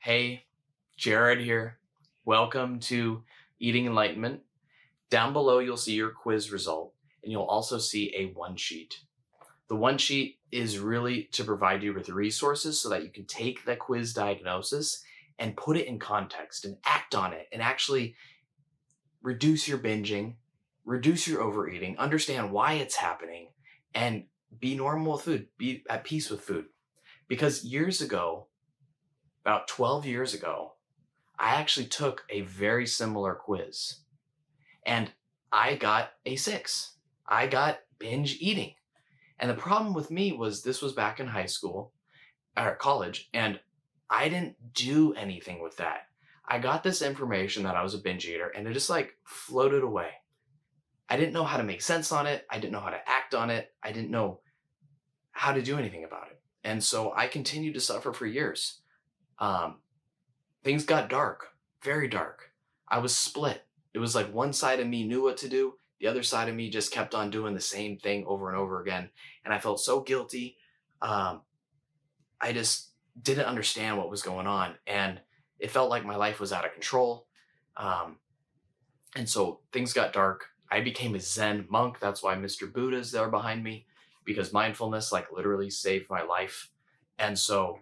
Hey, Jared here. Welcome to Eating Enlightenment. Down below, you'll see your quiz result, and you'll also see a one sheet. The one sheet is really to provide you with resources so that you can take the quiz diagnosis and put it in context and act on it and actually reduce your binging, reduce your overeating, understand why it's happening, and be normal with food, be at peace with food. Because years ago, about 12 years ago, I actually took a very similar quiz and I got a 6. I got binge eating. And the problem with me was this was back in high school or college, and I didn't do anything with that. I got this information that I was a binge eater and it just like floated away. I didn't know how to make sense on it. I didn't know how to act on it. I didn't know how to do anything about it. And so I continued to suffer for years. Things got dark, very dark. I was split. It was like one side of me knew what to do. The other side of me just kept on doing the same thing over and over again. And I felt so guilty. I just didn't understand what was going on. And it felt like my life was out of control. And so things got dark. I became a Zen monk. That's why Mr. Buddha is there behind me, because mindfulness like literally saved my life. And so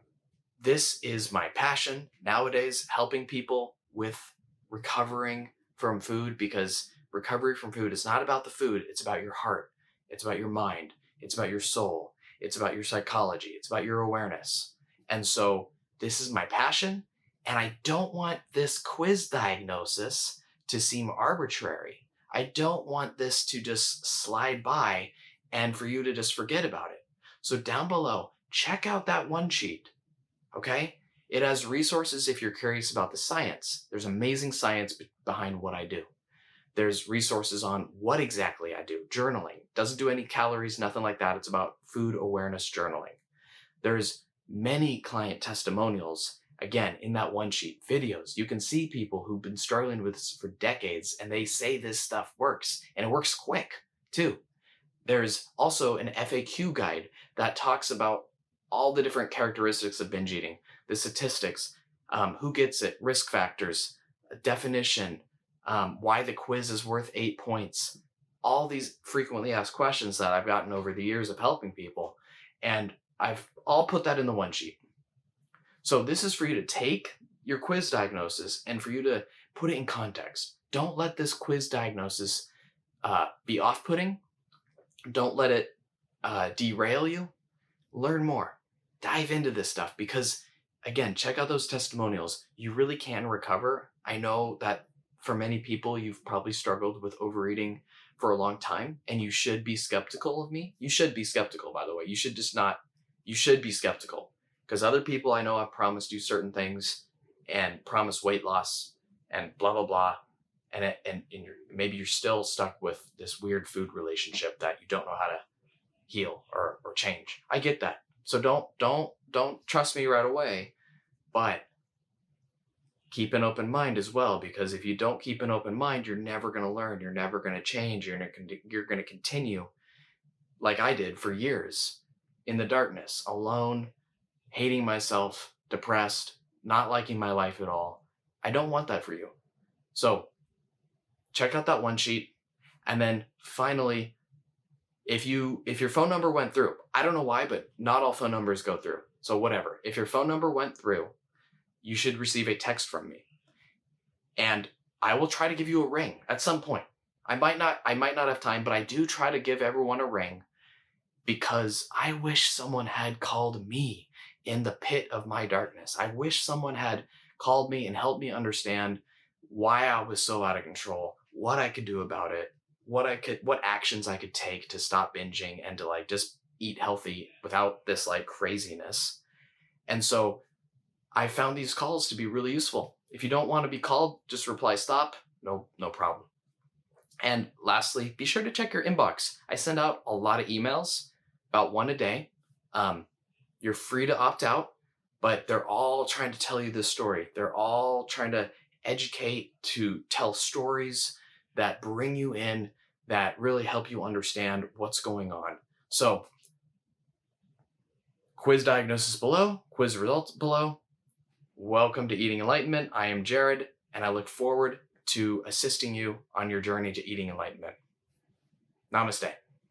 this is my passion nowadays, helping people with recovering from food, because recovery from food is not about the food. It's about your heart. It's about your mind. It's about your soul. It's about your psychology. It's about your awareness. And so this is my passion. And I don't want this quiz diagnosis to seem arbitrary. I don't want this to just slide by and for you to just forget about it. So down below, check out that one sheet. Okay? It has resources if you're curious about the science. There's amazing science behind what I do. There's resources on what exactly I do. Journaling. Doesn't do any calories, nothing like that. It's about food awareness journaling. There's many client testimonials, again, in that one sheet. Videos. You can see people who've been struggling with this for decades, and they say this stuff works, and it works quick, too. There's also an FAQ guide that talks about all the different characteristics of binge eating, the statistics, who gets it, risk factors, definition, why the quiz is worth 8 points, all these frequently asked questions that I've gotten over the years of helping people. And I've all put that in the one sheet. So this is for you to take your quiz diagnosis and for you to put it in context. Don't let this quiz diagnosis be off-putting. Don't let it derail you. Learn more. Dive into this stuff because, again, check out those testimonials. You really can recover. I know that for many people, you've probably struggled with overeating for a long time, and you should be skeptical of me. You should be skeptical, by the way. You should be skeptical, because other people I know have promised you certain things and promised weight loss and blah, blah, blah. And maybe you're still stuck with this weird food relationship that you don't know how to heal or change. I get that. So don't trust me right away, but keep an open mind as well, because if you don't keep an open mind, you're never going to learn. You're never going to change. You're going to continue like I did for years in the darkness, alone, hating myself, depressed, not liking my life at all. I don't want that for you. So check out that one sheet. And then finally, if your phone number went through, I don't know why, but not all phone numbers go through. So whatever. If your phone number went through, you should receive a text from me. And I will try to give you a ring at some point. I might not have time, but I do try to give everyone a ring because I wish someone had called me in the pit of my darkness. I wish someone had called me and helped me understand why I was so out of control, what I could do about it, what actions I could take to stop binging and to like just eat healthy without this like craziness. And so I found these calls to be really useful. If you don't want to be called, just reply stop. No problem. And lastly, be sure to check your inbox. I send out a lot of emails, about one a day. You're free to opt out, but they're all trying to tell you this story. They're all trying to educate, to tell stories that bring you in, that really help you understand what's going on. So quiz diagnosis below, quiz results below. Welcome to Eating Enlightenment. I am Jared, and I look forward to assisting you on your journey to eating enlightenment. Namaste.